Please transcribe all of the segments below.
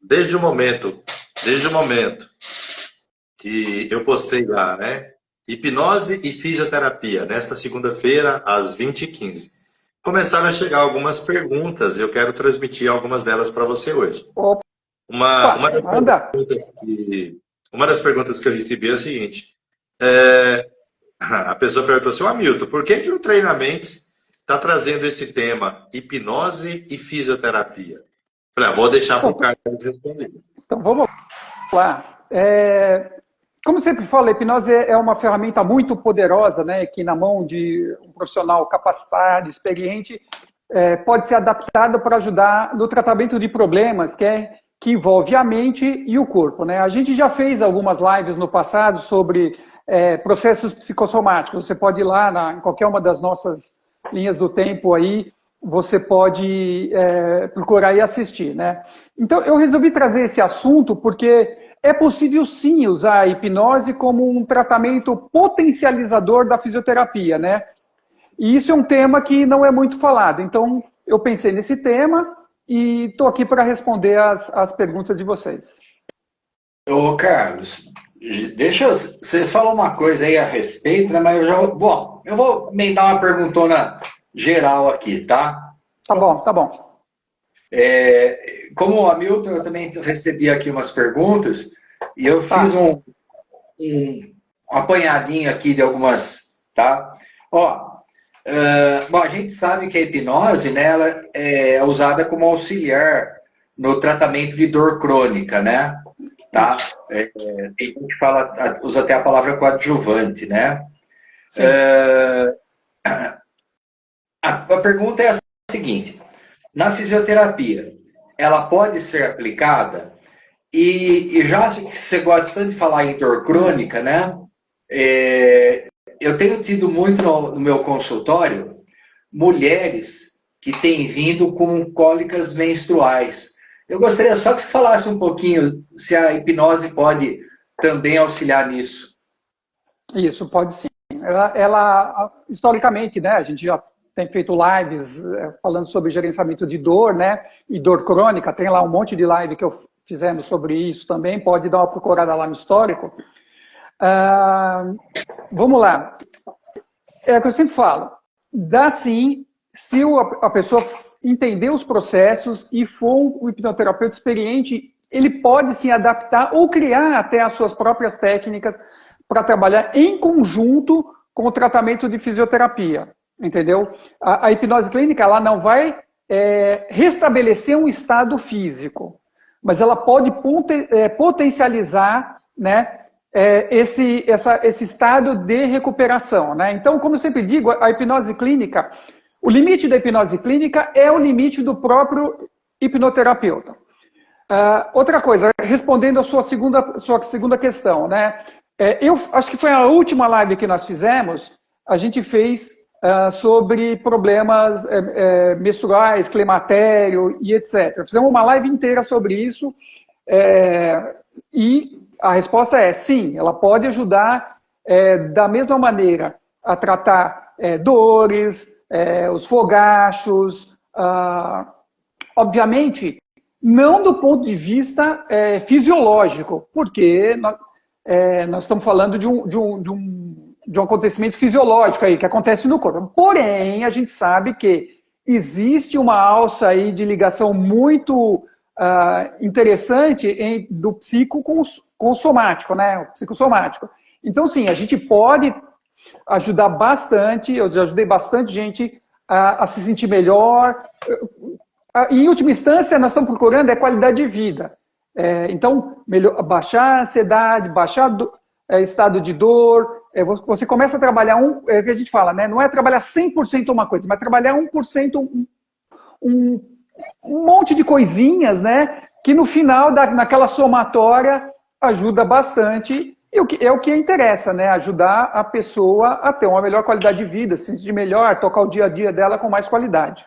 desde o momento que eu postei lá, né? Hipnose e fisioterapia, nesta segunda-feira, às 20h15. Começaram a chegar algumas perguntas, eu quero transmitir algumas delas para você hoje. Opa, Uma das anda. uma das perguntas que eu recebi é o seguinte: a pessoa perguntou assim, Hamilton, por que o treinamento está trazendo esse tema, hipnose e fisioterapia? Falei, vou deixar para o Carlos responder. Então, vamos lá. Como sempre falo, a hipnose é uma ferramenta muito poderosa, né, que na mão de um profissional capacitado, experiente, pode ser adaptada para ajudar no tratamento de problemas que envolve a mente e o corpo, né? A gente já fez algumas lives no passado sobre processos psicossomáticos. Você pode ir lá em qualquer uma das nossas linhas do tempo aí, você pode procurar e assistir, né? Então, eu resolvi trazer esse assunto porque é possível sim usar a hipnose como um tratamento potencializador da fisioterapia, né? E isso é um tema que não é muito falado. Então, eu pensei nesse tema e estou aqui para responder as perguntas de vocês. Ô, Carlos, vocês falam uma coisa aí a respeito, né? Mas eu vou emendar uma perguntona geral aqui, tá? Tá bom, tá bom. Como o Hamilton, eu também recebi aqui umas perguntas e eu fiz um apanhadinho aqui de algumas, tá? Bom, a gente sabe que a hipnose, né, ela é usada como auxiliar no tratamento de dor crônica, né? Tá? Tem gente que usa até a palavra coadjuvante, né? A pergunta é a seguinte: na fisioterapia, ela pode ser aplicada, e já que você gosta tanto de falar em dor crônica, né? Eu tenho tido muito no meu consultório mulheres que têm vindo com cólicas menstruais. Eu gostaria só que você falasse um pouquinho se a hipnose pode também auxiliar nisso. Isso, pode sim. Ela historicamente, né, a gente já tem feito lives falando sobre gerenciamento de dor, né, e dor crônica. Tem lá um monte de live que fizemos sobre isso também. Pode dar uma procurada lá no histórico. Vamos lá. É o que eu sempre falo. Dá sim, se a pessoa entender os processos e for um hipnoterapeuta experiente, ele pode sim adaptar ou criar até as suas próprias técnicas para trabalhar em conjunto com o tratamento de fisioterapia. Entendeu? A hipnose clínica, ela não vai restabelecer um estado físico, mas ela pode potencializar, né, esse estado de recuperação, né? Então, como eu sempre digo, a hipnose clínica, o limite da hipnose clínica é o limite do próprio hipnoterapeuta. Outra coisa, respondendo a sua segunda questão, né? Eu acho que foi a última live que nós fizemos, a gente fez sobre problemas menstruais, climatério e etc. Fizemos uma live inteira sobre isso e a resposta é sim, ela pode ajudar da mesma maneira a tratar dores, os fogachos, obviamente não do ponto de vista fisiológico, porque nós estamos falando de um acontecimento fisiológico aí, que acontece no corpo. Porém, a gente sabe que existe uma alça aí de ligação muito interessante do psico com o somático, né? O psicossomático. Então, sim, a gente pode ajudar bastante, eu já ajudei bastante gente a se sentir melhor. Em última instância, nós estamos procurando qualidade de vida. Então, baixar a ansiedade, baixar estado de dor. Você começa a trabalhar é o que a gente fala, né? Não é trabalhar 100% uma coisa, mas trabalhar 1%, um monte de coisinhas, né? Que no final, naquela somatória, ajuda bastante. E é o que interessa, né? Ajudar a pessoa a ter uma melhor qualidade de vida, se sentir melhor, tocar o dia a dia dela com mais qualidade.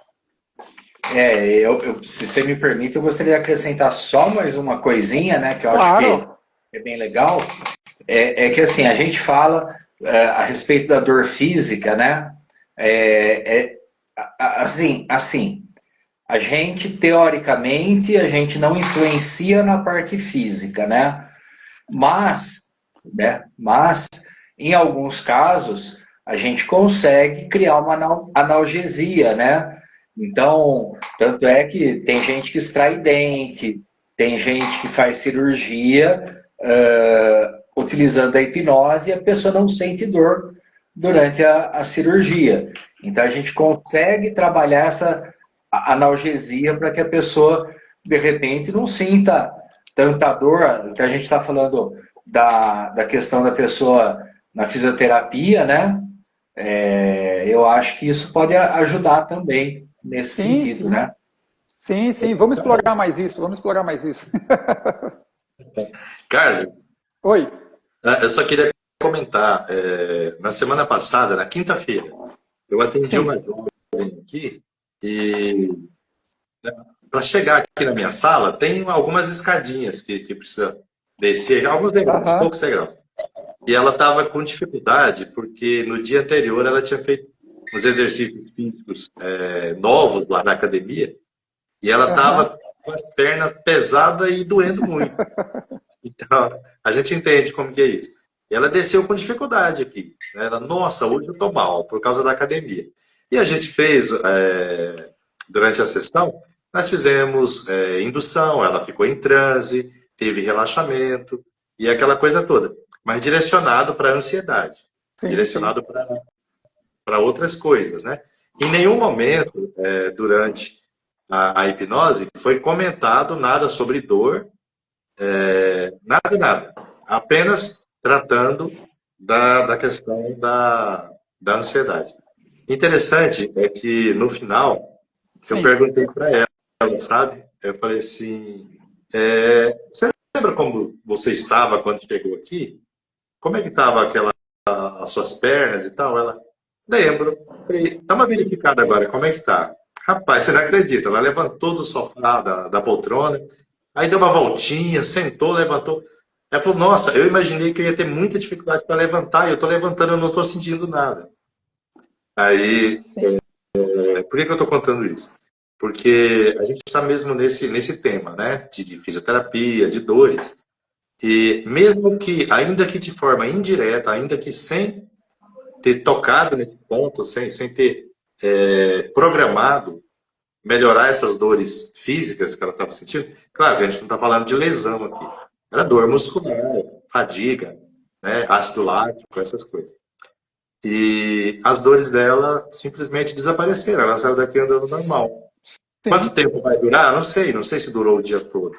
Se você me permite, eu gostaria de acrescentar só mais uma coisinha, né? Que eu Claro. acho que é bem legal. Que assim, a gente fala a respeito da dor física, né? Assim, a gente, teoricamente, a gente não influencia na parte física, né? Mas em alguns casos, a gente consegue criar uma analgesia, né? Então, tanto é que tem gente que extrai dente, tem gente que faz cirurgia utilizando a hipnose e a pessoa não sente dor durante a cirurgia. Então, a gente consegue trabalhar essa analgesia para que a pessoa, de repente, não sinta tanta dor. Então, a gente está falando da questão da pessoa na fisioterapia, né? Eu acho que isso pode ajudar também nesse Sim, sentido, sim. né? Sim, sim. Vamos explorar mais isso. Vamos explorar mais isso. Carlos, Oi. eu só queria comentar, na semana passada, na quinta-feira, eu atendi Sim. uma jovem aqui e para chegar aqui na minha sala tem algumas escadinhas que precisa descer, alguns degraus, Aham. poucos degraus. E ela estava com dificuldade porque no dia anterior ela tinha feito uns exercícios físicos novos lá na academia e ela Aham. estava com as pernas pesadas e doendo muito. Então, a gente entende como que é isso. E ela desceu com dificuldade aqui, né? Ela, nossa, hoje eu tô mal por causa da academia. E a gente fez, durante a sessão, nós fizemos indução, ela ficou em transe, teve relaxamento e aquela coisa toda. Mas direcionado para a ansiedade, Sim, sim. direcionado para outras coisas, né? Em nenhum momento, durante a hipnose, foi comentado nada sobre dor, nada, nada. Apenas tratando da questão da ansiedade. Interessante é que no final eu Sim. perguntei para ela, sabe? Eu falei assim: você lembra como você estava quando chegou aqui? Como é que estava as suas pernas e tal? Ela, lembro. Falei, dá uma verificada agora, como é que tá? Rapaz, você não acredita, ela levantou do sofá, da poltrona, aí deu uma voltinha, sentou, levantou. Ela falou, nossa, eu imaginei que eu ia ter muita dificuldade para levantar, e eu estou levantando, eu não estou sentindo nada. Aí, Sim. por que eu estou contando isso? Porque a gente está mesmo nesse tema, né? De fisioterapia, de dores. E mesmo que, ainda que de forma indireta, ainda que sem ter tocado nesse ponto, sem ter programado melhorar essas dores físicas que ela estava sentindo, claro que a gente não está falando de lesão aqui. Era dor muscular, fadiga, né, ácido lático, essas coisas. E as dores dela simplesmente desapareceram, ela saiu daqui andando normal. Quanto Sim. tempo vai durar? Não sei se durou o dia todo.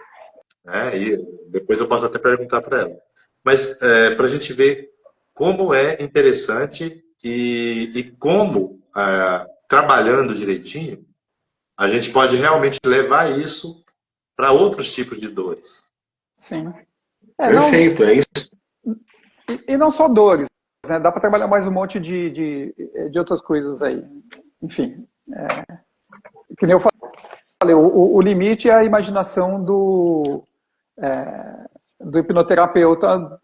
Né? E depois eu posso até perguntar para ela. Mas para a gente ver como é interessante e como, trabalhando direitinho, a gente pode realmente levar isso para outros tipos de dores. Sim. Não, Perfeito, é isso. e não só dores, né? Dá para trabalhar mais um monte de outras coisas aí. Enfim, que nem eu falei, o limite é a imaginação do hipnoterapeuta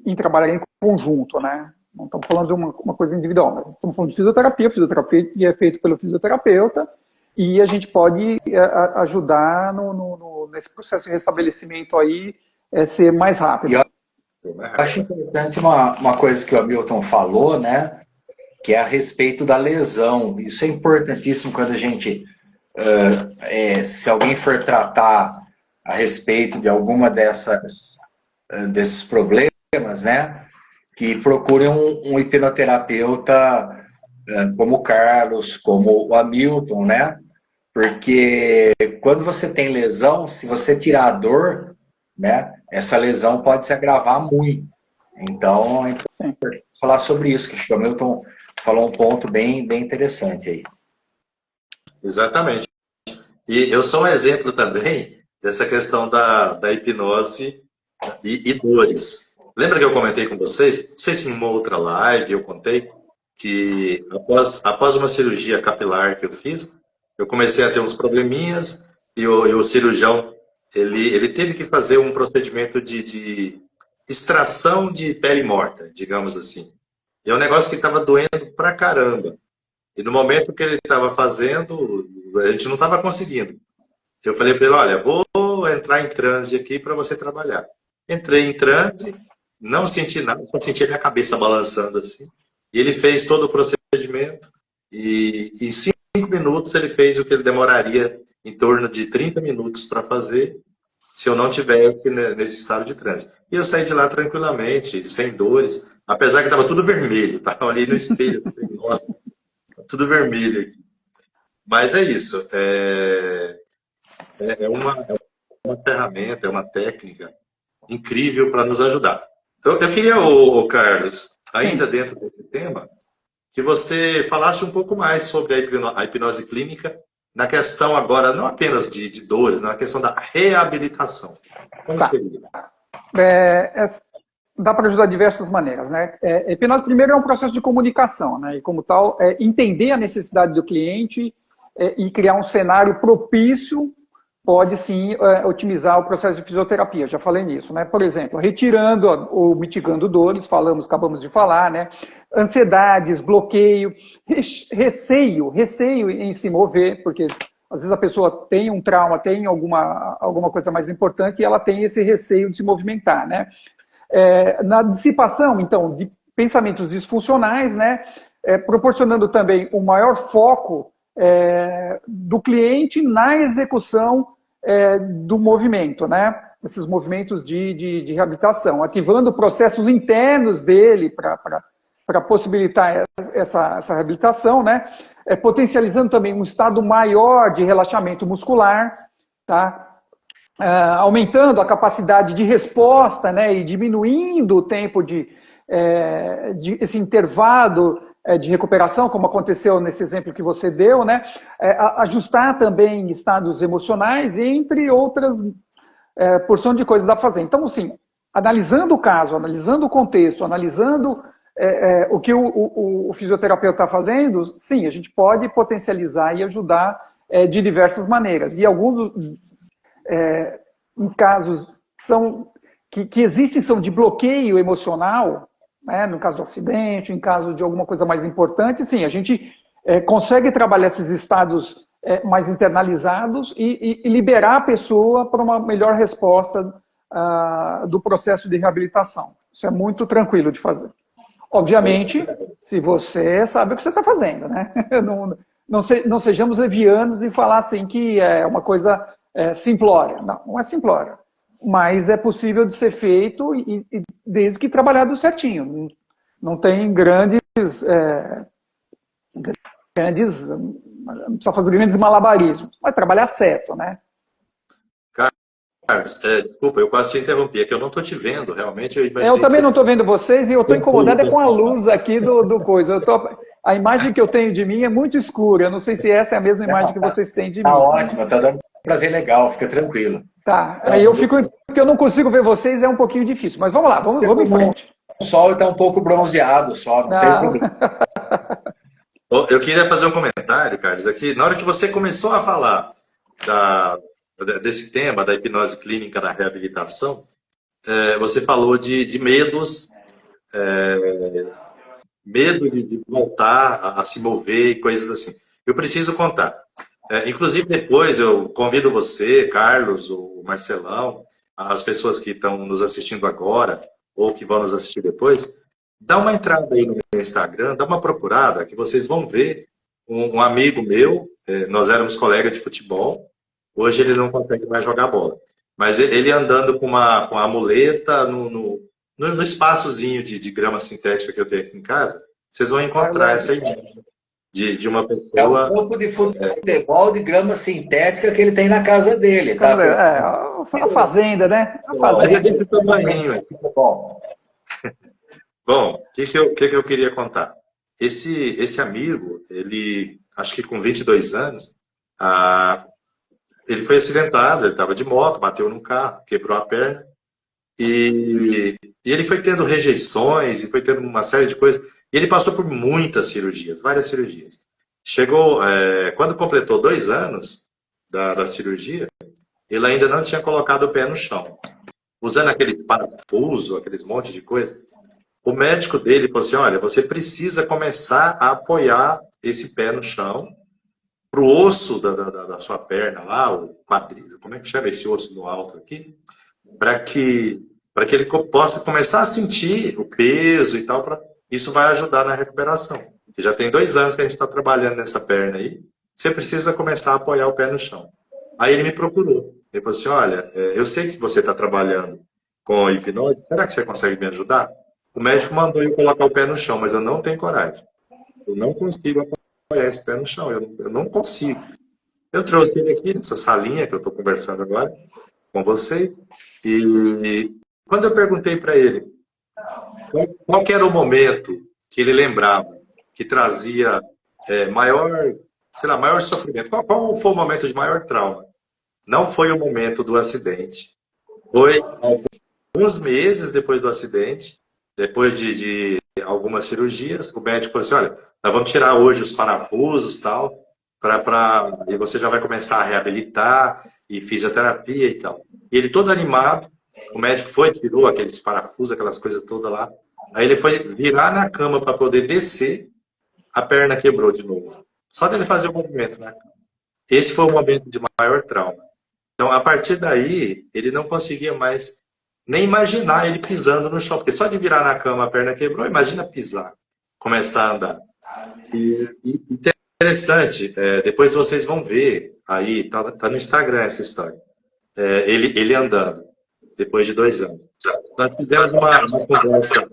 em trabalhar em conjunto, né? Não estamos falando de uma coisa individual, mas estamos falando de fisioterapia. Fisioterapia é feito pelo fisioterapeuta e a gente pode ajudar nesse processo de restabelecimento aí ser mais E rápido. eu acho importante uma coisa que o Hamilton falou, né? Que é a respeito da lesão. Isso é importantíssimo quando a gente, se alguém for tratar a respeito de alguma desses problemas, né? Que procure um hipnoterapeuta como o Carlos, como o Hamilton, né? Porque quando você tem lesão, se você tirar a dor, né? Essa lesão pode se agravar muito. Então, é Sim. importante falar sobre isso, que o Hamilton falou um ponto bem interessante aí. Exatamente. E eu sou um exemplo também dessa questão da hipnose e dores. Lembra que eu comentei com vocês? Não sei se em uma outra live eu contei que após uma cirurgia capilar que eu fiz, eu comecei a ter uns probleminhas e o cirurgião ele teve que fazer um procedimento de extração de pele morta, digamos assim. E é um negócio que estava doendo pra caramba. E no momento que ele estava fazendo, a gente não estava conseguindo. Eu falei para ele, olha, vou entrar em transe aqui para você trabalhar. Entrei em transe, não senti nada, só senti a minha cabeça balançando assim. E ele fez todo o procedimento e em 5 minutos ele fez o que ele demoraria em torno de 30 minutos para fazer se eu não tivesse nesse estado de transe. E eu saí de lá tranquilamente, sem dores, apesar que estava tudo vermelho, estava ali no espelho, tudo vermelho aqui. Mas é isso, é uma ferramenta, é uma técnica incrível para nos ajudar. Eu queria, Carlos, ainda dentro desse tema, que você falasse um pouco mais sobre a hipnose clínica na questão agora, não apenas de dores, na questão da reabilitação. Como seria? Dá para ajudar de diversas maneiras, né? Hipnose, primeiro, é um processo de comunicação, né? E como tal, entender a necessidade do cliente e criar um cenário propício pode, sim, otimizar o processo de fisioterapia. Já falei nisso, né? Por exemplo, retirando ou mitigando dores, acabamos de falar, né? Ansiedades, bloqueio, receio em se mover, porque às vezes a pessoa tem um trauma, tem alguma coisa mais importante e ela tem esse receio de se movimentar, né? Na dissipação, então, de pensamentos disfuncionais, né? Proporcionando também um maior foco do cliente na execução do movimento, né? Esses movimentos de reabilitação, ativando processos internos dele para possibilitar essa reabilitação, né? Potencializando também um estado maior de relaxamento muscular, tá? Aumentando a capacidade de resposta, né? E diminuindo o tempo de esse intervalo de recuperação, como aconteceu nesse exemplo que você deu, né? Ajustar também estados emocionais, entre outras porção de coisas dá para fazer. Então, assim, analisando o caso, analisando o contexto, analisando o que o fisioterapeuta está fazendo, sim, a gente pode potencializar e ajudar de diversas maneiras. E alguns em casos que existem são de bloqueio emocional, né, no caso do acidente, em caso de alguma coisa mais importante, sim, a gente consegue trabalhar esses estados mais internalizados e liberar a pessoa para uma melhor resposta do processo de reabilitação. Isso é muito tranquilo de fazer. Obviamente, se você sabe o que você está fazendo, né? Não sejamos levianos e falar assim que é uma coisa simplória. Não é simplória. Mas é possível de ser feito e desde que trabalhado certinho. Não tem grandes não precisa fazer grandes malabarismos. Vai trabalhar certo, né? Carlos, desculpa, eu quase te interrompi, é que eu não estou te vendo, realmente. Eu também não estou vendo vocês e eu estou incomodado com a luz aqui do coisa. A imagem que eu tenho de mim é muito escura, eu não sei se essa é a mesma imagem que vocês têm de mim. Tá ótimo, tá dando para ver legal, fica tranquilo. Tá, aí eu fico, porque eu não consigo ver vocês, é um pouquinho difícil, mas vamos lá, vamos em frente. O sol está um pouco bronzeado só, não tem problema. Eu queria fazer um comentário, Carlos, aqui. Na hora que você começou a falar desse tema, da hipnose clínica, da reabilitação, você falou de medos, medo de voltar a se mover e coisas assim. Eu preciso contar. Inclusive, depois eu convido você, Carlos, o Marcelão, as pessoas que estão nos assistindo agora ou que vão nos assistir depois, dá uma entrada aí no meu Instagram, dá uma procurada, que vocês vão ver um amigo meu, nós éramos colegas de futebol, hoje ele não consegue mais jogar bola, mas ele andando com uma muleta no espaçozinho de grama sintética que eu tenho aqui em casa, vocês vão encontrar essa imagem de uma pessoa... É um campo de futebol de grama sintética que ele tem na casa dele, tá? A fazenda, né? A fazenda. Desse tamanho. Bom, o que eu queria contar? Esse amigo, ele, acho que com 22 anos, ele foi acidentado, ele estava de moto, bateu num carro, quebrou a perna, e ele foi tendo rejeições, e foi tendo uma série de coisas, e ele passou por muitas cirurgias, várias cirurgias. Chegou, quando completou 2 anos da cirurgia, ele ainda não tinha colocado o pé no chão. Usando aquele parafuso, aqueles monte de coisa, o médico dele falou assim, olha, você precisa começar a apoiar esse pé no chão pro osso da sua perna lá, o quadril, como é que chama esse osso no alto aqui? Para que, para que ele possa começar a sentir o peso e tal, isso vai ajudar na recuperação. Já tem 2 anos que a gente está trabalhando nessa perna aí, você precisa começar a apoiar o pé no chão. Aí ele me procurou. Ele falou assim, olha, eu sei que você está trabalhando com hipnose, será que você consegue me ajudar? O médico mandou eu colocar o pé no chão, mas eu não tenho coragem. Eu não consigo apoiar esse pé no chão, eu não consigo. Eu trouxe ele aqui nessa salinha que eu estou conversando agora com você, e quando eu perguntei para ele qual que era o momento que ele lembrava, que trazia maior, sei lá, maior sofrimento, qual foi o momento de maior trauma? Não foi o momento do acidente. Foi alguns meses depois do acidente, depois de algumas cirurgias, o médico falou assim, olha, nós vamos tirar hoje os parafusos e tal, e você já vai começar a reabilitar, e fisioterapia e tal. E ele todo animado, o médico foi, tirou aqueles parafusos, aquelas coisas todas lá, aí ele foi virar na cama para poder descer, a perna quebrou de novo. Só dele fazer o movimento na cama. Esse foi o momento de maior trauma. Então, a partir daí, ele não conseguia mais nem imaginar ele pisando no chão, porque só de virar na cama a perna quebrou, imagina pisar, começar a andar. E interessante, depois vocês vão ver, aí, tá no Instagram essa história, ele andando, depois de 2 anos. Nós tivemos uma conversa.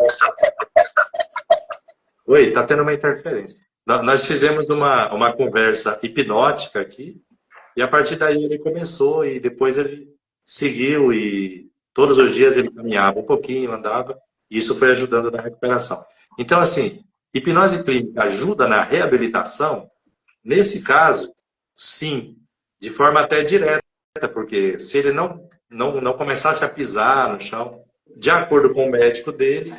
Oi, tá tendo uma interferência. Nós fizemos uma conversa hipnótica aqui, e a partir daí ele começou, e depois ele seguiu, e todos os dias ele caminhava um pouquinho, andava, e isso foi ajudando na recuperação. Então, assim, hipnose clínica ajuda na reabilitação? Nesse caso, sim, de forma até direta, porque se ele não começasse a pisar no chão, de acordo com o médico dele,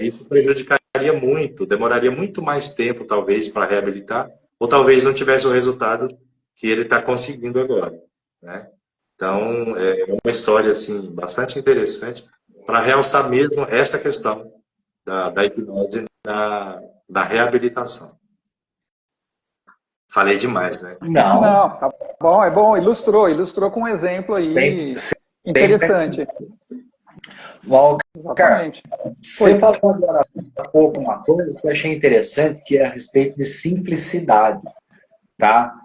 isso prejudicaria muito, demoraria muito mais tempo, talvez, para reabilitar, ou talvez não tivesse o resultado que ele está conseguindo agora, né? Então, é uma história assim, bastante interessante para realçar mesmo essa questão da hipnose da reabilitação. Falei demais, né? Não, tá bom, é bom, ilustrou com um exemplo aí interessante. Walker, Exatamente. você falou agora há pouco uma coisa que eu achei interessante, que é a respeito de simplicidade, tá?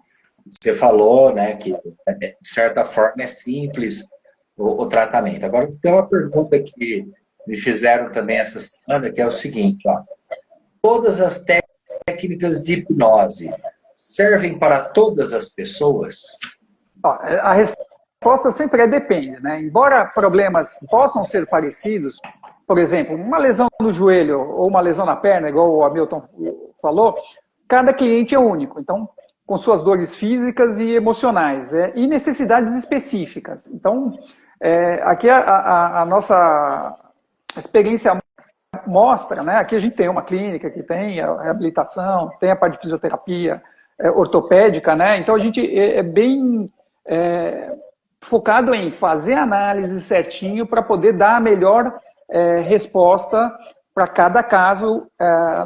Você falou, né, que de certa forma é simples o tratamento. Agora, tem uma pergunta que me fizeram também essa semana, que é o seguinte, ó. Todas as técnicas de hipnose servem para todas as pessoas? A resposta sempre depende, né? Embora problemas possam ser parecidos, por exemplo, uma lesão no joelho ou uma lesão na perna, igual o Hamilton falou, cada cliente é único. Então, com suas dores físicas e emocionais, e necessidades específicas. Então, aqui a nossa experiência mostra, né? Aqui a gente tem uma clínica que tem a reabilitação, tem a parte de fisioterapia ortopédica, né? Então a gente é bem focado em fazer a análise certinho para poder dar a melhor resposta para cada caso.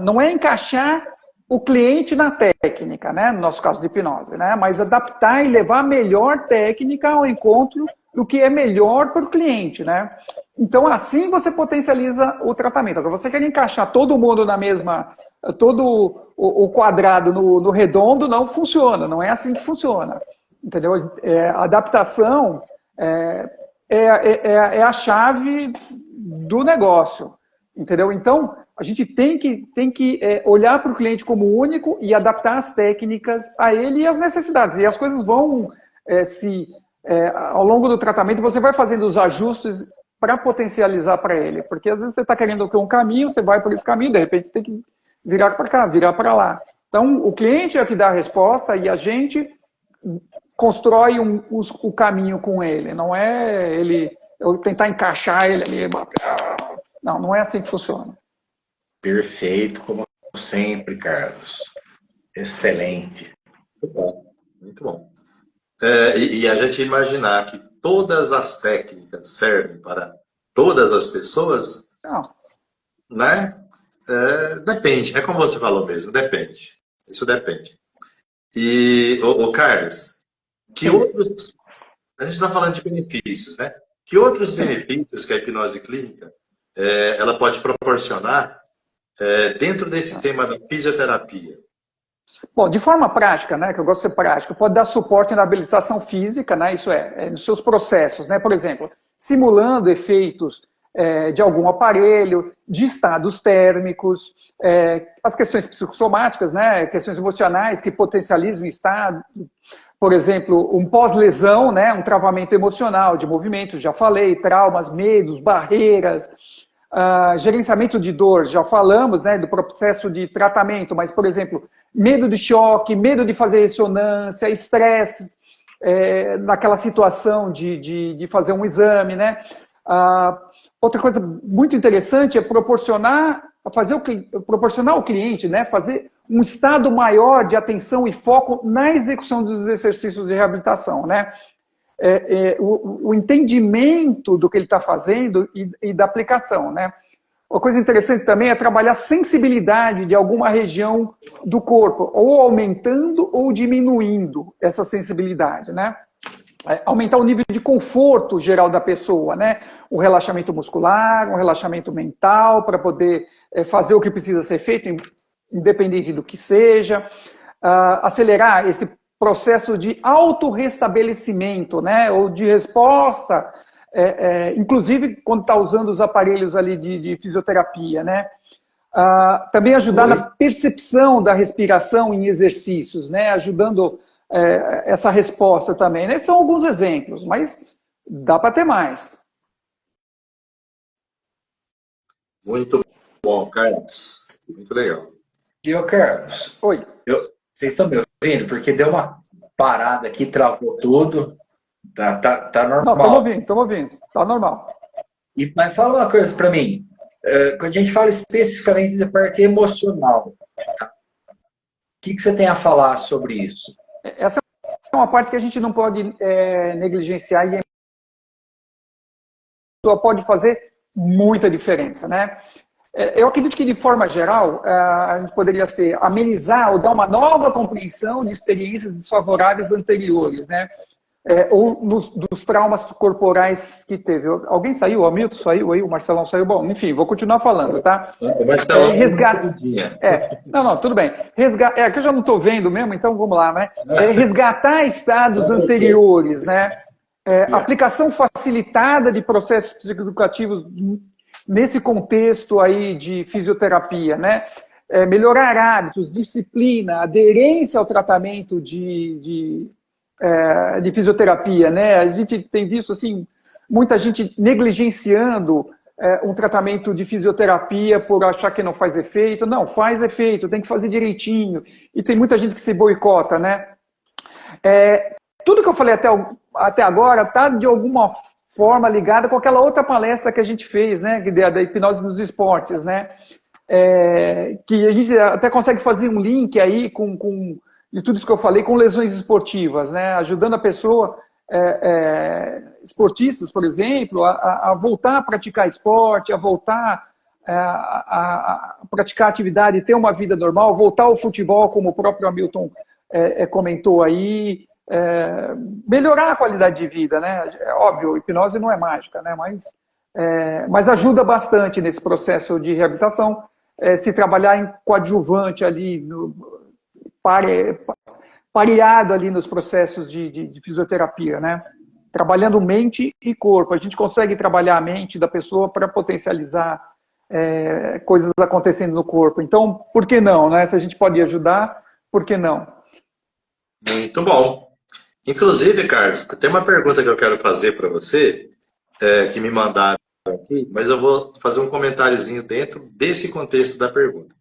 Não é encaixar o cliente na técnica, né? No nosso caso de hipnose, né? Mas adaptar e levar a melhor técnica ao encontro do que é melhor para o cliente, né? Então, assim você potencializa o tratamento. Agora, você quer encaixar todo mundo na mesma, todo o quadrado no redondo, não funciona, não é assim que funciona, entendeu? A adaptação é a chave do negócio, entendeu? Então, a gente tem que olhar para o cliente como único e adaptar as técnicas a ele e as necessidades. E as coisas vão ao longo do tratamento, você vai fazendo os ajustes para potencializar para ele. Porque às vezes você está querendo um caminho, você vai por esse caminho, de repente tem que virar para cá, virar para lá. Então, o cliente é o que dá a resposta e a gente constrói o caminho com ele. Não é eu tentar encaixar ele ali. Não é assim que funciona. Perfeito, como sempre, Carlos. Excelente. Muito bom, muito bom. E a gente imaginar que todas as técnicas servem para todas as pessoas, Não. né? Depende, é como você falou mesmo, depende. Isso depende. E, ô Carlos, que Sim. outros. A gente está falando de benefícios, né? Que outros benefícios que a hipnose clínica ela pode proporcionar dentro desse tema da fisioterapia? Bom, de forma prática, né, que eu gosto de ser prático, pode dar suporte na habilitação física, né, isso nos seus processos, né, por exemplo, simulando efeitos de algum aparelho, de estados térmicos, as questões psicossomáticas, né, questões emocionais que potencializam o estado, por exemplo, um pós-lesão, né, um travamento emocional de movimento, já falei, traumas, medos, barreiras, gerenciamento de dor, já falamos, né, do processo de tratamento, mas, por exemplo, medo de choque, medo de fazer ressonância, estresse naquela situação de fazer um exame, né? Outra coisa muito interessante é proporcionar ao cliente, né, fazer um estado maior de atenção e foco na execução dos exercícios de reabilitação, né? O entendimento do que ele está fazendo e da aplicação, né? Uma coisa interessante também é trabalhar a sensibilidade de alguma região do corpo, ou aumentando ou diminuindo essa sensibilidade, né? Aumentar o nível de conforto geral da pessoa, né? Um relaxamento muscular, um relaxamento mental, para poder fazer o que precisa ser feito, independente do que seja. Acelerar esse processo de autorrestabelecimento, né? Ou de resposta, inclusive quando está usando os aparelhos ali de fisioterapia, né? Também ajudar na percepção da respiração em exercícios, né? Ajudando essa resposta também, né? São alguns exemplos, mas dá para ter mais. Muito bom, Carlos. Muito legal. E ô, Carlos, Oi. vocês estão me ouvindo? Porque deu uma parada aqui, travou tudo. Tá normal. Não, estamos ouvindo. Tá normal. Mas fala uma coisa para mim. Quando a gente fala especificamente da parte emocional, o que você tem a falar sobre isso? Essa é uma parte que a gente não pode negligenciar e a pessoa pode fazer muita diferença, né? Eu acredito que, de forma geral, a gente poderia amenizar ou dar uma nova compreensão de experiências desfavoráveis anteriores, né? Ou dos traumas corporais que teve. Alguém saiu? O Hamilton saiu aí? O Marcelão saiu? Bom, enfim, vou continuar falando, tá? Não, tudo bem. Que eu já não estou vendo mesmo, então vamos lá, né? Resgatar estados anteriores, né? Aplicação facilitada de processos psicoeducativos nesse contexto aí de fisioterapia, né? Melhorar hábitos, disciplina, aderência ao tratamento de fisioterapia, né? A gente tem visto assim muita gente negligenciando um tratamento de fisioterapia por achar que não faz efeito. Não, faz efeito, tem que fazer direitinho. E tem muita gente que se boicota, né? Tudo que eu falei até agora está de alguma forma ligada com aquela outra palestra que a gente fez, né? Da hipnose nos esportes, né? Que a gente até consegue fazer um link aí com de tudo isso que eu falei, com lesões esportivas, né? Ajudando a pessoa, esportistas, por exemplo, a voltar a praticar esporte, a voltar a praticar atividade, ter uma vida normal, voltar ao futebol, como o próprio Hamilton comentou aí, melhorar a qualidade de vida, né? Óbvio, hipnose não é mágica, né? Mas ajuda bastante nesse processo de reabilitação, se trabalhar em coadjuvante ali, pareado ali nos processos de fisioterapia, né? Trabalhando mente e corpo. A gente consegue trabalhar a mente da pessoa para potencializar coisas acontecendo no corpo. Então, por que não, né? Se a gente pode ajudar, por que não? Muito bom. Inclusive, Carlos, tem uma pergunta que eu quero fazer para você, que me mandaram aqui, mas eu vou fazer um comentáriozinho dentro desse contexto da pergunta.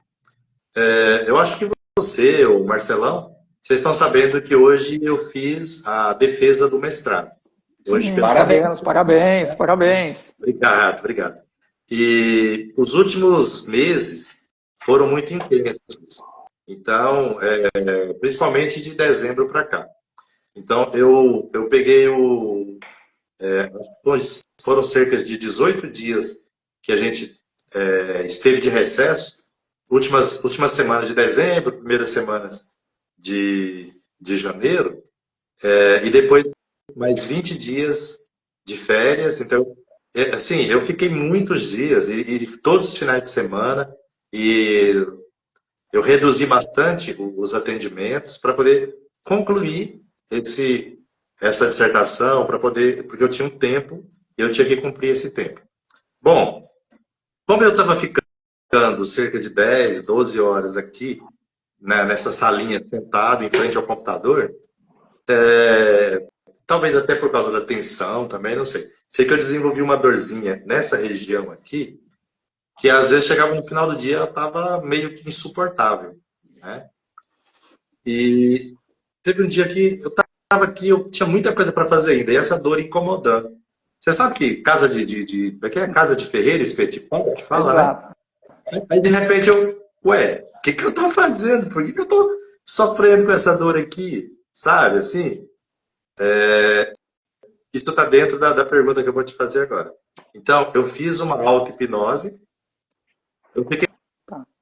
Eu acho que você, o Marcelão, vocês estão sabendo que hoje eu fiz a defesa do mestrado. Hoje, parabéns. Obrigado. E os últimos meses foram muito intensos. Então, principalmente de dezembro para cá. Então, eu peguei foram cerca de 18 dias que a gente esteve de recesso, últimas semanas de dezembro, primeiras semanas de de janeiro, e depois mais 20 dias de férias. Então, assim, eu fiquei muitos dias, e todos os finais de semana, e eu reduzi bastante os atendimentos para poder concluir essa dissertação, para poder, porque eu tinha um tempo e eu tinha que cumprir esse tempo. Bom, como eu estava ficando cerca de 10, 12 horas aqui, né, nessa salinha, sentado em frente ao computador, talvez até por causa da tensão também, não sei. Sei que eu desenvolvi uma dorzinha nessa região aqui, que às vezes chegava no final do dia, ela estava meio que insuportável, né? E teve um dia que eu estava aqui, eu tinha muita coisa para fazer ainda, e essa dor incomodando. Você sabe que casa que é casa de ferreiro, espeto de pau, que fala, Exato. né? Aí de repente ué, o que eu estou fazendo? Por que eu estou sofrendo com essa dor aqui? Sabe, assim? Isso está dentro da pergunta que eu vou te fazer agora. Então, eu fiz uma auto-hipnose, eu fiquei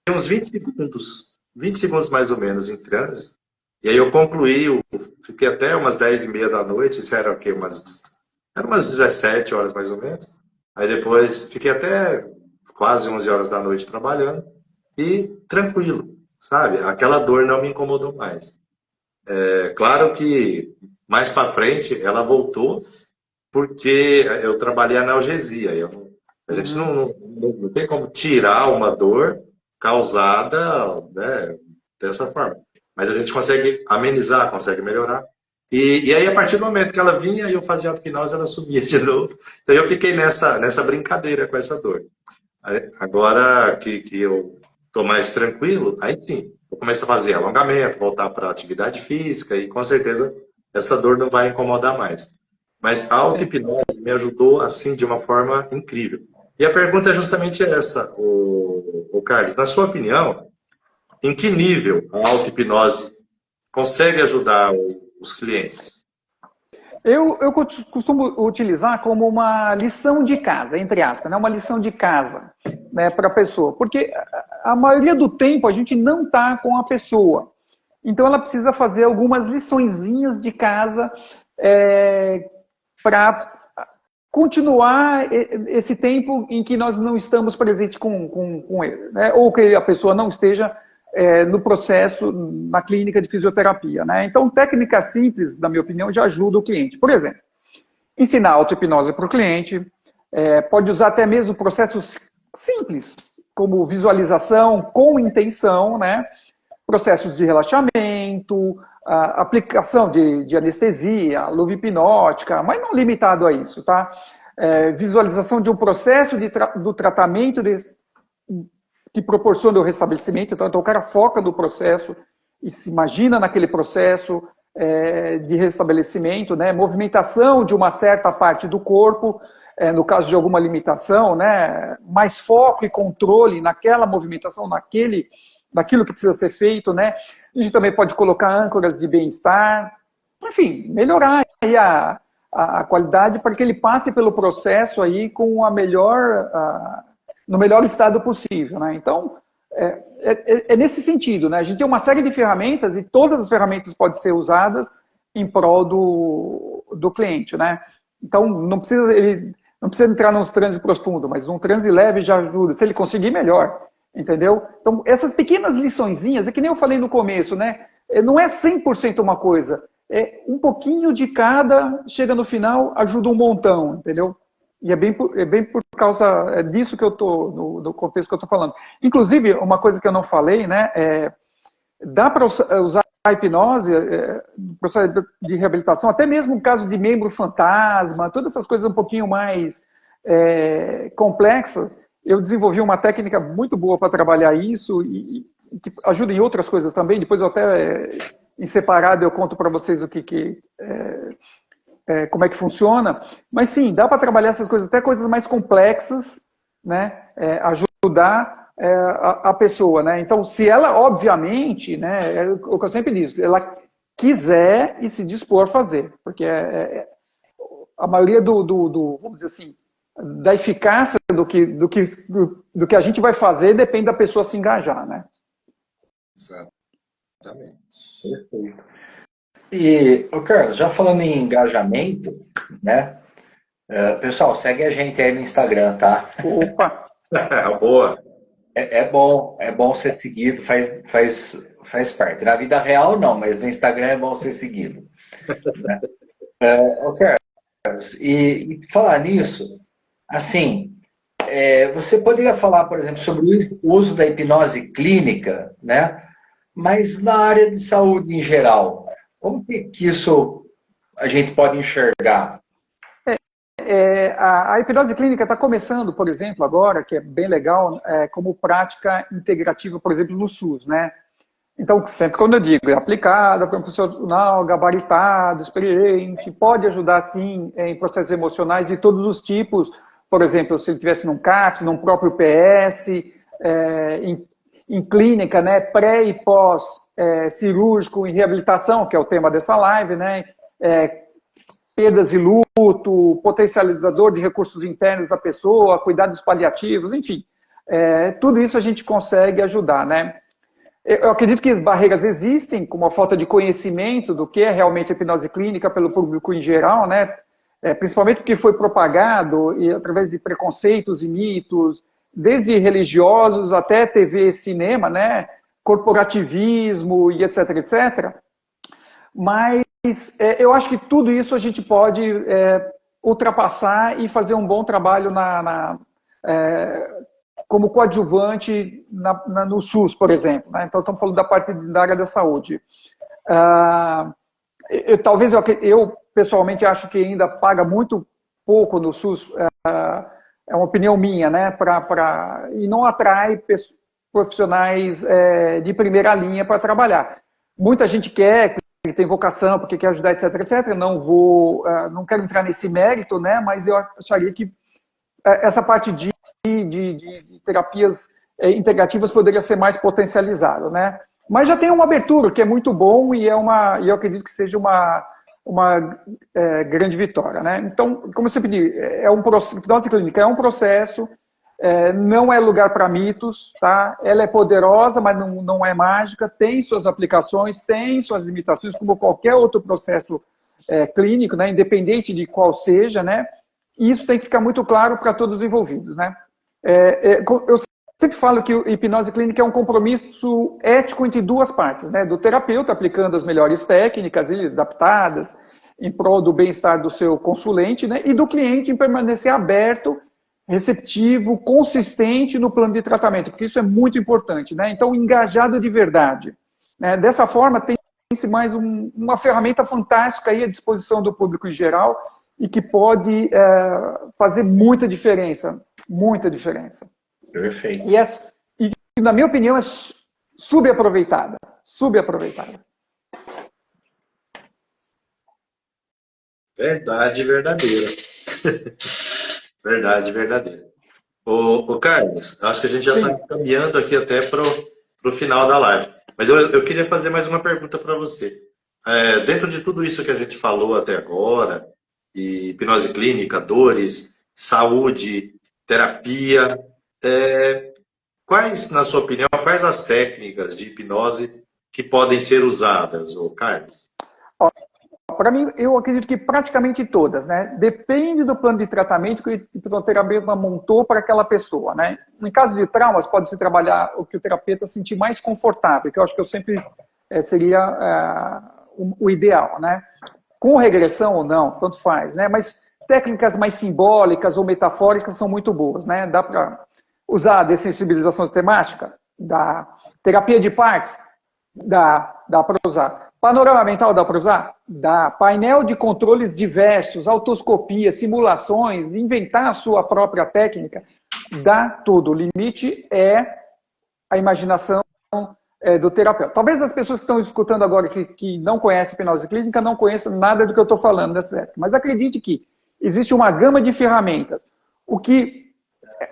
uns 20 segundos mais ou menos em transe, e aí eu concluí, fiquei até umas 10h30 da noite, isso era o quê? Era umas 17 horas mais ou menos. Aí depois fiquei até quase 11 horas da noite trabalhando, e tranquilo, sabe? Aquela dor não me incomodou mais. Claro que mais para frente ela voltou, porque eu trabalhei analgesia. A gente não tem como tirar uma dor causada, né, dessa forma. Mas a gente consegue amenizar, consegue melhorar. E aí, a partir do momento que ela vinha e eu fazia auto-hipnose, ela sumia de novo. Então, eu fiquei nessa brincadeira com essa dor. Agora que eu estou mais tranquilo, aí sim, eu começo a fazer alongamento, voltar para a atividade física e, com certeza, essa dor não vai incomodar mais. Mas a auto-hipnose me ajudou, assim, de uma forma incrível. E a pergunta é justamente essa, o Carlos. Na sua opinião, em que nível a auto-hipnose consegue ajudar os clientes? Eu costumo utilizar como uma lição de casa, entre aspas, né? Uma lição de casa, né, para a pessoa. Porque a maioria do tempo a gente não está com a pessoa. Então ela precisa fazer algumas liçõezinhas de casa para continuar esse tempo em que nós não estamos presentes com ele, né? Ou que a pessoa não esteja no processo, na clínica de fisioterapia, né? Então, técnicas simples, na minha opinião, já ajudam o cliente. Por exemplo, ensinar auto-hipnose para o cliente, pode usar até mesmo processos simples, como visualização com intenção, né? Processos de relaxamento, aplicação de anestesia, luva hipnótica, mas não limitado a isso, tá? Visualização de um processo do tratamento que proporciona o restabelecimento. Então, o cara foca no processo e se imagina naquele processo de restabelecimento, né? Movimentação de uma certa parte do corpo, no caso de alguma limitação, né? Mais foco e controle naquela movimentação, daquilo que precisa ser feito, né? A gente também pode colocar âncoras de bem-estar, enfim, melhorar aí a qualidade para que ele passe pelo processo aí com no melhor estado possível, né? Então, é nesse sentido, né? A gente tem uma série de ferramentas e todas as ferramentas podem ser usadas em prol do cliente, né? Então, ele não precisa entrar num transe profundo, mas um transe leve já ajuda. Se ele conseguir, melhor, entendeu? Então, essas pequenas liçõezinhas, é que nem eu falei no começo, né? Não é 100% uma coisa, um pouquinho de cada, chega no final, ajuda um montão, entendeu? E é bem por causa disso que eu estou, no contexto que eu estou falando. Inclusive, uma coisa que eu não falei, né, dá para usar a hipnose no processo de reabilitação, até mesmo no caso de membro fantasma, todas essas coisas um pouquinho mais complexas. Eu desenvolvi uma técnica muito boa para trabalhar isso e que ajuda em outras coisas também. Depois eu até, em separado, eu conto para vocês como é que funciona, mas sim, dá para trabalhar essas coisas, até coisas mais complexas, né, ajudar a pessoa, né? Então, se ela, obviamente, né, é o que eu sempre digo, ela quiser e se dispor a fazer, porque a maioria vamos dizer assim, da eficácia do que a gente vai fazer depende da pessoa se engajar, né? Exatamente. Perfeito. E, ô Carlos, já falando em engajamento, né? Pessoal, segue a gente aí no Instagram, tá? Opa! Boa. É bom ser seguido, faz parte. Na vida real, não, mas no Instagram é bom ser seguido. Né? Ô Carlos, e falar nisso, assim, você poderia falar, por exemplo, sobre o uso da hipnose clínica, né? Mas na área de saúde em geral, como que isso a gente pode enxergar? A hipnose clínica está começando, por exemplo, agora, que é bem legal, como prática integrativa, por exemplo, no SUS, né? Então, sempre quando eu digo, é aplicada para um profissional gabaritado, experiente, pode ajudar, sim, em processos emocionais de todos os tipos. Por exemplo, se ele estivesse num CAPS, num próprio PS, em clínica, né, pré e pós cirúrgico, em reabilitação, que é o tema dessa live, né, perdas e luto, potencializador de recursos internos da pessoa, cuidados paliativos, enfim. Tudo isso a gente consegue ajudar, né? Eu acredito que as barreiras existem, como a falta de conhecimento do que é realmente a hipnose clínica pelo público em geral, né? Principalmente porque foi propagado e através de preconceitos e mitos, desde religiosos até TV e cinema, né? Corporativismo e etc, etc. Mas eu acho que tudo isso a gente pode ultrapassar e fazer um bom trabalho como coadjuvante no SUS, por exemplo. Né? Então, estamos falando da área da saúde. Talvez eu, pessoalmente, acho que ainda paga muito pouco no SUS, é uma opinião minha, né? E não atrai profissionais de primeira linha para trabalhar. Muita gente quer, tem vocação, porque quer ajudar, etc, etc. Não quero entrar nesse mérito, né? Mas eu acharia que essa parte de terapias integrativas poderia ser mais potencializado, né? Mas já tem uma abertura, que é muito bom e eu acredito que seja uma grande vitória, né? Então, como eu sempre digo, hipnose clínica é um processo, não é lugar para mitos, tá? Ela é poderosa, mas não é mágica, tem suas aplicações, tem suas limitações, como qualquer outro processo clínico, né? Independente de qual seja, né? E isso tem que ficar muito claro para todos os envolvidos, né? Eu sempre falo que a hipnose clínica é um compromisso ético entre duas partes, né? Do terapeuta aplicando as melhores técnicas adaptadas em prol do bem-estar do seu consulente, né? E do cliente em permanecer aberto, receptivo, consistente no plano de tratamento, porque isso é muito importante, né? Então, engajado de verdade. Né? Dessa forma, tem-se mais uma ferramenta fantástica aí à disposição do público em geral e que pode fazer muita diferença. Muita diferença. Perfeito. E na minha opinião, é subaproveitada. Subaproveitada. Verdade verdadeira. Verdade verdadeira. Ô Carlos, acho que a gente já está caminhando aqui até para o final da live. Mas eu queria fazer mais uma pergunta para você. Dentro de tudo isso que a gente falou até agora, hipnose clínica, dores, saúde, terapia, quais, na sua opinião, quais as técnicas de hipnose que podem ser usadas, ô Carlos? Para mim, eu acredito que praticamente todas, né? Depende do plano de tratamento que o hipnoterapeuta montou para aquela pessoa, né? Em caso de traumas, pode-se trabalhar o que o terapeuta sentir mais confortável, que eu acho que eu sempre seria o ideal, né? Com regressão ou não, tanto faz, né? Mas técnicas mais simbólicas ou metafóricas são muito boas, né? Dá para usar a dessensibilização temática, da terapia de partes, dá para usar. Panorama mental dá para usar? Dá. Painel de controles diversos, autoscopia, simulações, inventar a sua própria técnica, dá tudo. O limite é a imaginação do terapeuta. Talvez as pessoas que estão escutando agora que não conhecem hipnose clínica não conheçam nada do que eu estou falando nessa época. Mas acredite que existe uma gama de ferramentas.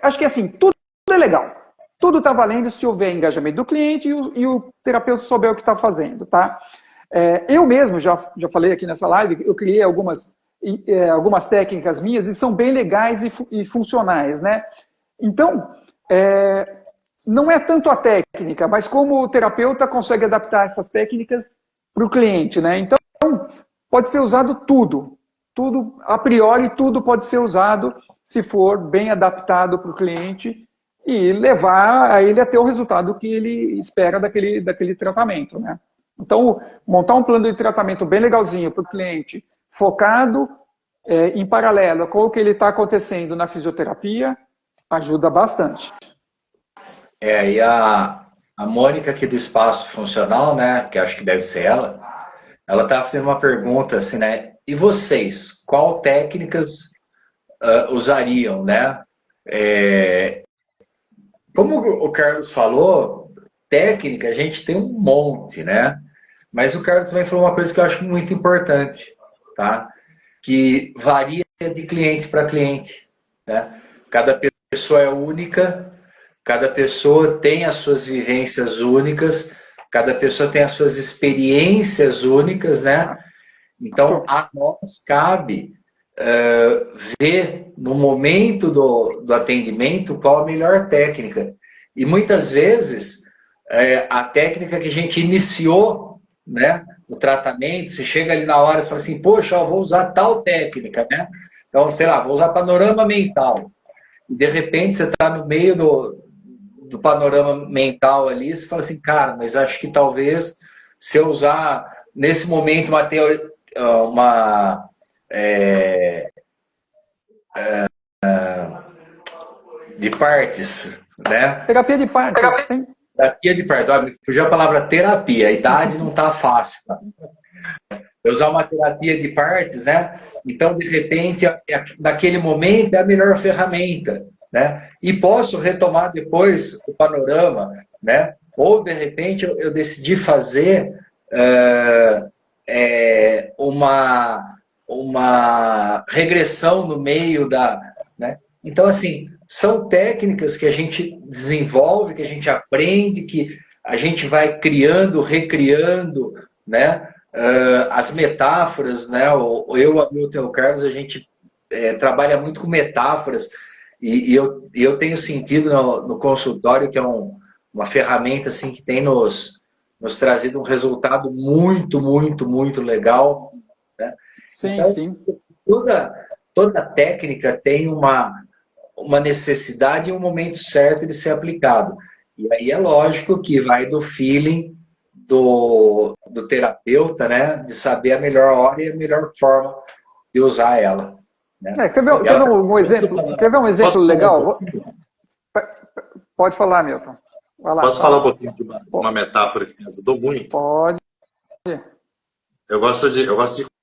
Acho que assim, tudo é legal. Tudo está valendo se houver engajamento do cliente e o terapeuta souber o que está fazendo, tá? Eu mesmo já falei aqui nessa live, eu criei algumas técnicas minhas e são bem legais e funcionais, né? Então, não é tanto a técnica, mas como o terapeuta consegue adaptar essas técnicas para o cliente, né? Então, pode ser usado tudo. Tudo, a priori, tudo pode ser usado se for bem adaptado para o cliente e levar a ele a ter o resultado que ele espera daquele tratamento, né? Então, montar um plano de tratamento bem legalzinho para o cliente, focado em paralelo com o que ele está acontecendo na fisioterapia, ajuda bastante. E a Mônica aqui do Espaço Funcional, né, que acho que deve ser ela estava fazendo uma pergunta assim, né? E vocês, qual técnicas usariam, né? Como o Carlos falou, técnica a gente tem um monte, né? Mas o Carlos também falou uma coisa que eu acho muito importante, tá? Que varia de cliente para cliente, né? Cada pessoa é única, cada pessoa tem as suas vivências únicas, cada pessoa tem as suas experiências únicas, né? Então, a nós cabe ver no momento do atendimento qual a melhor técnica. E muitas vezes, a técnica que a gente iniciou, né, o tratamento, você chega ali na hora e fala assim, poxa, eu vou usar tal técnica, né? Então, sei lá, vou usar panorama mental. E de repente você está no meio do panorama mental ali, você fala assim, cara, mas acho que talvez se eu usar nesse momento de partes, né? Terapia de partes. Terapia de partes. Olha, fugiu a palavra terapia, a idade não está fácil. Tá? Eu usar uma terapia de partes, né? Então, de repente, naquele momento é a melhor ferramenta, né? E posso retomar depois o panorama, né? Ou, de repente, eu decidi fazer uma regressão no meio da... Né? Então, assim, são técnicas que a gente desenvolve, que a gente aprende, que a gente vai criando, recriando, né? As metáforas, né? Eu, Hamilton e o Carlos, a gente trabalha muito com metáforas e eu tenho sentido no consultório que é uma ferramenta assim, que tem nos trazido um resultado muito, muito, muito legal. Né? Sim, então, sim. Toda técnica tem uma necessidade e um momento certo de ser aplicado. E aí é lógico que vai do feeling do terapeuta, né? De saber a melhor hora e a melhor forma de usar ela. Né? Quer ver um exemplo? Quer ver um exemplo legal? Pode falar, Milton. Vai lá, Posso falar um pouquinho de uma metáfora que me ajudou muito? Pode. Eu gosto de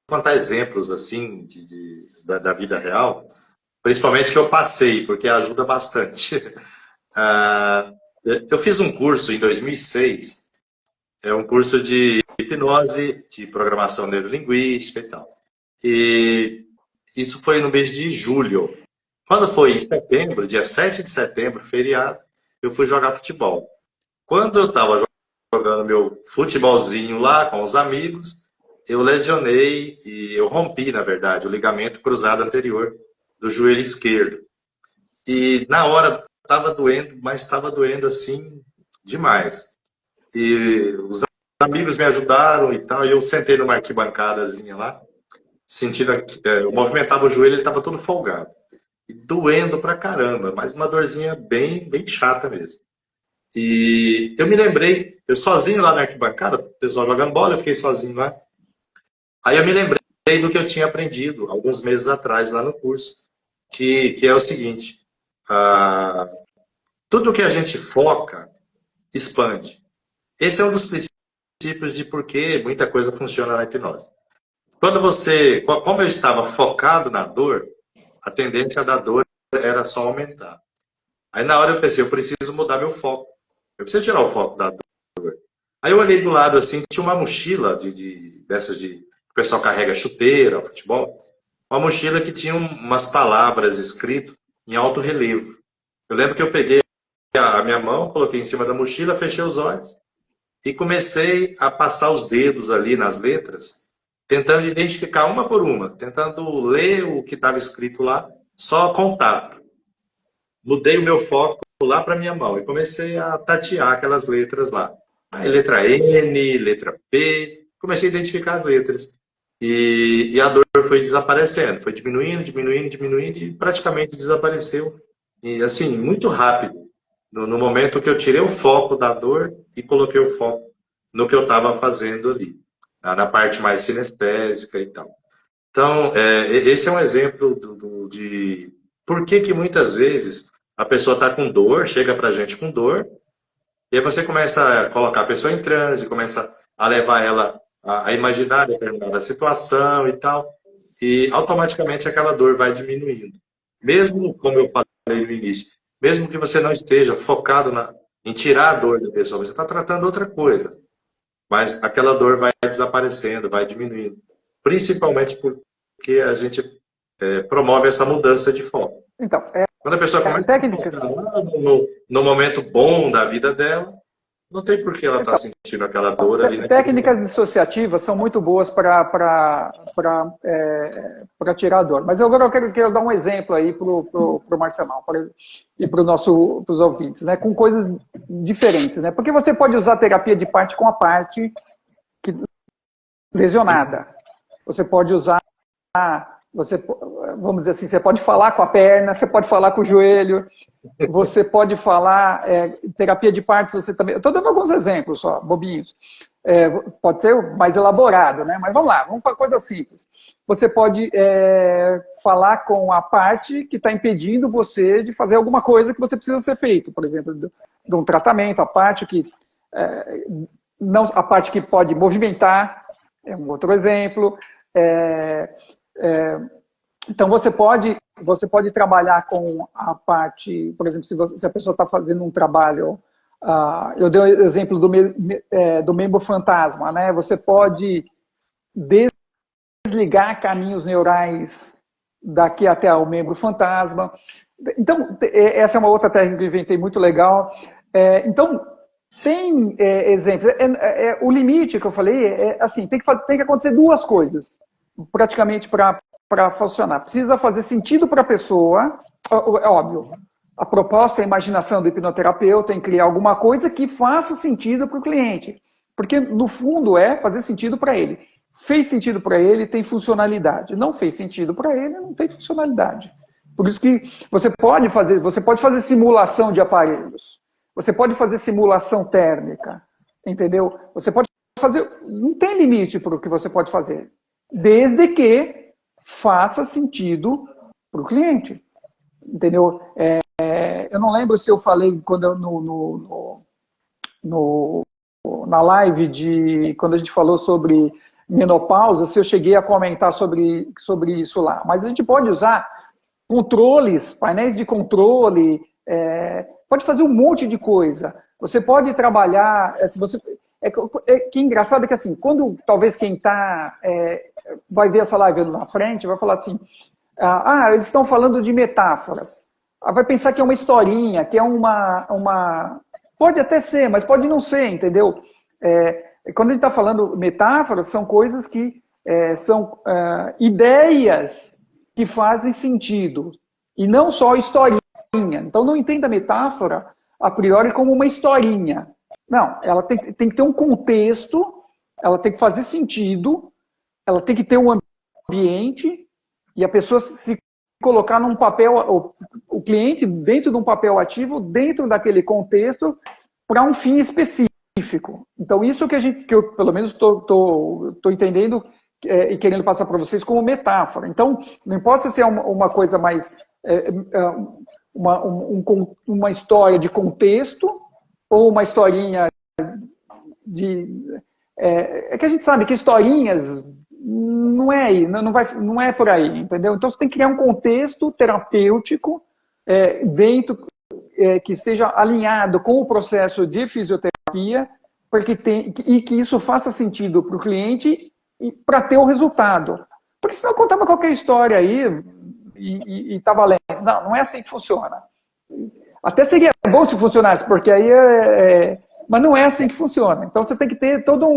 contar exemplos assim da vida real, principalmente que eu passei, porque ajuda bastante. Eu fiz um curso em 2006, um curso de hipnose, de programação neurolinguística e tal. E isso foi no mês de julho. Quando foi em setembro, dia 7 de setembro, feriado, eu fui jogar futebol. Quando eu estava jogando meu futebolzinho lá com os amigos, eu lesionei e eu rompi, na verdade, o ligamento cruzado anterior do joelho esquerdo. E na hora estava doendo, mas estava doendo assim demais. E os amigos me ajudaram e tal, e eu sentei numa arquibancadazinha lá, sentindo que eu movimentava o joelho, ele estava todo folgado. E doendo pra caramba, mas uma dorzinha bem, bem chata mesmo. E eu me lembrei, eu sozinho lá na arquibancada, o pessoal jogando bola, eu fiquei sozinho lá. Aí eu me lembrei do que eu tinha aprendido alguns meses atrás lá no curso, que é o seguinte, tudo que a gente foca, expande. Esse é um dos princípios de por que muita coisa funciona na hipnose. Como eu estava focado na dor, a tendência da dor era só aumentar. Aí na hora eu pensei, eu preciso mudar meu foco. Eu preciso tirar o foco da dor. Aí eu olhei do lado assim, tinha uma mochila dessas que o pessoal carrega chuteira, futebol. Uma mochila que tinha umas palavras escritas em alto relevo. Eu lembro que eu peguei a minha mão, coloquei em cima da mochila, fechei os olhos e comecei a passar os dedos ali nas letras, tentando identificar uma por uma, tentando ler o que estava escrito lá, só contato. Mudei o meu foco lá para minha mão e comecei a tatear aquelas letras lá. Aí letra N, letra P, comecei a identificar as letras. e a dor foi desaparecendo, foi diminuindo, diminuindo, diminuindo e praticamente desapareceu. E assim, muito rápido. No momento que eu tirei o foco da dor e coloquei o foco no que eu estava fazendo ali, na parte mais sinestésica e tal. Então, esse é um exemplo de por que que muitas vezes a pessoa está com dor, chega para a gente com dor, e aí você começa a colocar a pessoa em transe, começa a levar ela a imaginar determinada situação e tal, e automaticamente aquela dor vai diminuindo. Mesmo, como eu falei no início, mesmo que você não esteja focado em tirar a dor da pessoa, você está tratando outra coisa, mas aquela dor vai desaparecendo, vai diminuindo. Principalmente porque a gente promove essa mudança de foco. Então, Quando a pessoa começa técnicas. a focar no momento bom da vida dela, não tem por que ela estar sentindo aquela dor ali. Técnicas dissociativas são muito boas para tirar a dor. Mas agora eu quero dar um exemplo aí para o Marcelão e para os ouvintes, né? Com coisas diferentes, né? Porque você pode usar terapia de parte com a parte lesionada. Você pode usar, vamos dizer assim, você pode falar com a perna, você pode falar com o joelho, você pode falar terapia de partes, você também. Eu estou dando alguns exemplos só, bobinhos. Pode ser mais elaborado, né? Mas vamos lá, vamos fazer coisa simples. Você pode falar com a parte que está impedindo você de fazer alguma coisa que você precisa ser feito, por exemplo, de um tratamento, a parte que não, a parte que pode movimentar, é um outro exemplo. Então, você pode trabalhar com a parte, por exemplo, se a pessoa está fazendo um trabalho, eu dei o exemplo do membro fantasma, né? Você pode desligar caminhos neurais daqui até o membro fantasma. Então, essa é uma outra técnica que eu inventei muito legal. Então, tem exemplos. O limite que eu falei assim, tem que acontecer duas coisas, praticamente, para funcionar. Precisa fazer sentido para a pessoa, óbvio. A proposta, a imaginação do hipnoterapeuta em criar alguma coisa que faça sentido para o cliente. Porque, no fundo, fazer sentido para ele. Fez sentido para ele, tem funcionalidade. Não fez sentido para ele, não tem funcionalidade. Por isso que você pode fazer simulação de aparelhos. Você pode fazer simulação térmica. Entendeu? Você pode fazer. Não tem limite para o que você pode fazer. Desde que faça sentido para o cliente. Entendeu? Eu não lembro se eu falei quando na live quando a gente falou sobre menopausa, se eu cheguei a comentar sobre isso lá. Mas a gente pode usar controles, painéis de controle, pode fazer um monte de coisa. Você pode trabalhar, que engraçado é que assim, quando talvez quem vai ver essa live na frente, vai falar assim, eles estão falando de metáforas. Vai pensar que é uma historinha, que é uma... Pode até ser, mas pode não ser, entendeu? Quando a gente está falando metáforas, são coisas que são ideias que fazem sentido, e não só historinha. Então não entenda a metáfora, a priori, como uma historinha. Não, ela tem que ter um contexto, ela tem que fazer sentido, ela tem que ter um ambiente, e a pessoa se colocar num papel, o cliente dentro de um papel ativo, dentro daquele contexto, para um fim específico. Então, isso que eu pelo menos, estou entendendo e querendo passar para vocês como metáfora. Então, não importa se é uma coisa mais... uma história de contexto ou uma historinha de... que a gente sabe que historinhas não é por aí, entendeu? Então, você tem que criar um contexto terapêutico dentro... que esteja alinhado com o processo de fisioterapia e que isso faça sentido para o cliente e para ter o resultado. Porque senão eu contava qualquer história aí e está valendo. Não é assim que funciona. Até seria bom se funcionasse, porque aí mas não é assim que funciona. Então você tem que ter todo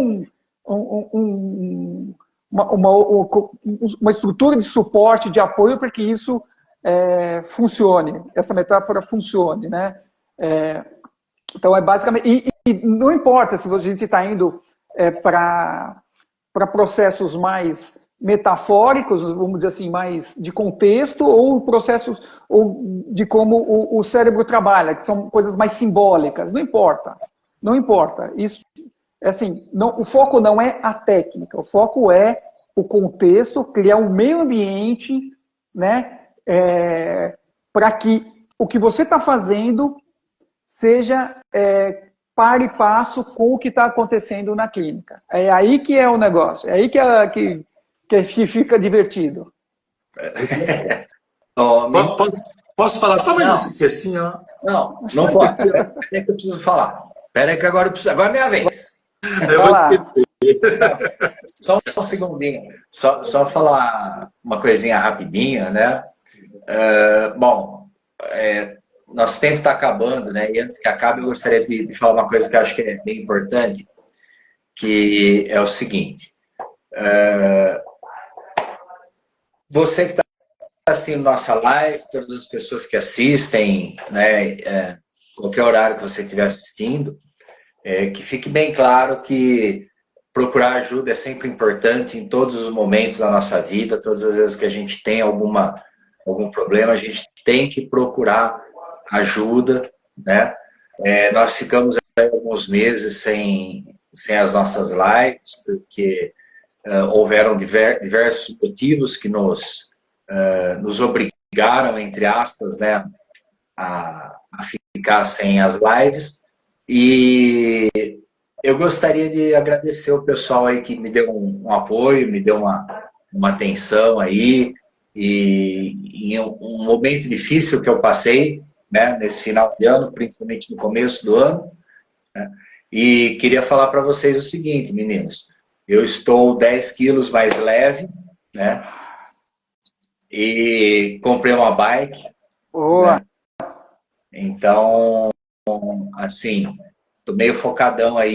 uma estrutura de suporte, de apoio para que isso funcione, essa metáfora funcione, né? Então basicamente, e não importa se a gente está indo para processos mais metafóricos, vamos dizer assim, mais de contexto, ou processos ou de como o cérebro trabalha, que são coisas mais simbólicas. Não importa. Não importa. Isso, assim, não, o foco não é a técnica, o foco é o contexto, criar um meio ambiente, né, para que o que você está fazendo seja par e passo com o que está acontecendo na clínica. É aí que é o negócio, é aí que fica divertido. Posso falar só mais assim, ó? Não pode. Peraí que eu preciso falar. Peraí que agora é minha vez. Eu vou... Só um segundinho. Só falar uma coisinha rapidinho, né? Bom, nosso tempo está acabando, né? E antes que acabe, eu gostaria de falar uma coisa que eu acho que é bem importante, que é o seguinte. Você que está assistindo nossa live, todas as pessoas que assistem, né? Qualquer horário que você estiver assistindo, que fique bem claro que procurar ajuda é sempre importante em todos os momentos da nossa vida, todas as vezes que a gente tem algum problema, a gente tem que procurar ajuda, né? Nós ficamos aí alguns meses sem as nossas lives, porque houveram diversos motivos que nos obrigaram, entre aspas, né, a ficar sem as lives. E eu gostaria de agradecer o pessoal aí que me deu um apoio, me deu uma atenção aí, e em um momento difícil que eu passei, né, nesse final de ano, principalmente no começo do ano, né, e queria falar para vocês o seguinte, meninos, eu estou 10 quilos mais leve, né, e comprei uma bike. Boa. Né, então, assim, estou meio focadão aí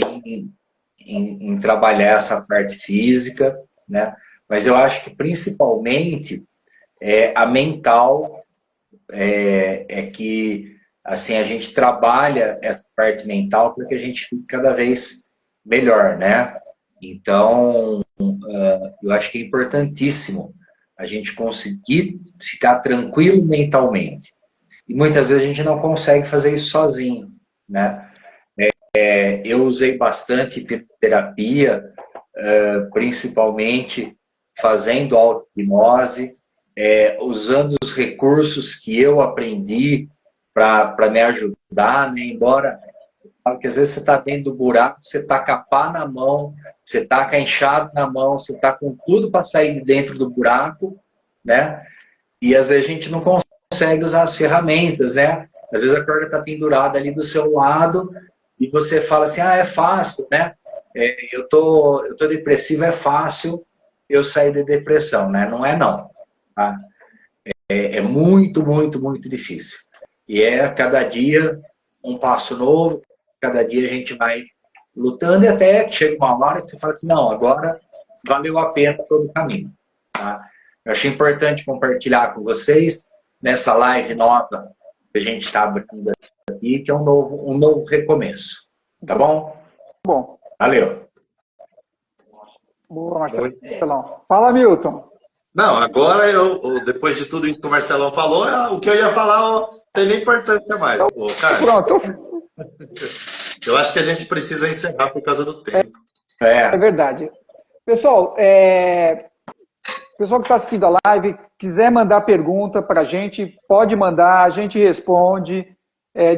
em trabalhar essa parte física, né? Mas eu acho que principalmente a mental é que assim a gente trabalha essa parte mental para que a gente fique cada vez melhor, né? Então, eu acho que é importantíssimo a gente conseguir ficar tranquilo mentalmente. E muitas vezes a gente não consegue fazer isso sozinho, né? Eu usei bastante hipnoterapia, principalmente fazendo auto-hipnose, usando os recursos que eu aprendi para me ajudar, né? Embora, porque às vezes você está dentro do buraco, você está com a pá na mão, você está com a enxada na mão, você está com tudo para sair de dentro do buraco, né? E às vezes a gente não consegue usar as ferramentas, né? Às vezes a corda está pendurada ali do seu lado e você fala assim, é fácil, né? Eu tô depressivo, é fácil eu sair da depressão, né? Não é não. Tá? É muito, muito, muito difícil. E cada dia um passo novo, cada dia a gente vai lutando e até que chega uma hora que você fala assim, não, agora valeu a pena todo o caminho. Tá? Eu achei importante compartilhar com vocês nessa live nova que a gente está abrindo aqui, que é um novo recomeço. Tá bom? Bom. Valeu. Boa, Marcelão. Fala, Milton. Não, agora depois de tudo isso que o Marcelão falou, o que eu ia falar não tem nem importância mais. Pô, cara, pronto. Eu acho que a gente precisa encerrar por causa do tempo. É verdade. Pessoal, pessoal que está assistindo a live, quiser mandar pergunta para a gente, pode mandar, a gente responde.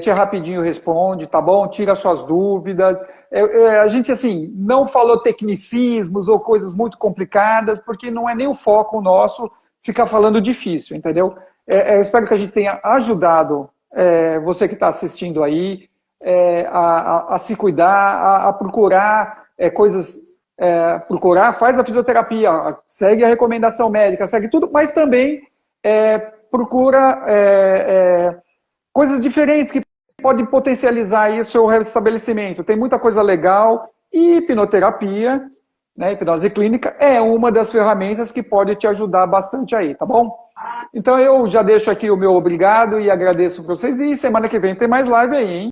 Tia Rapidinho responde, tá bom? Tira suas dúvidas. A gente, assim, não falou tecnicismos ou coisas muito complicadas, porque não é nem o foco nosso ficar falando difícil, entendeu? Eu espero que a gente tenha ajudado você que está assistindo aí a se cuidar, a procurar coisas, faz a fisioterapia, segue a recomendação médica, segue tudo, mas também procura coisas diferentes que podem potencializar aí o seu restabelecimento. Tem muita coisa legal e hipnoterapia, né, hipnose clínica, é uma das ferramentas que pode te ajudar bastante aí, tá bom? Então eu já deixo aqui o meu obrigado e agradeço para vocês e semana que vem tem mais live aí, hein?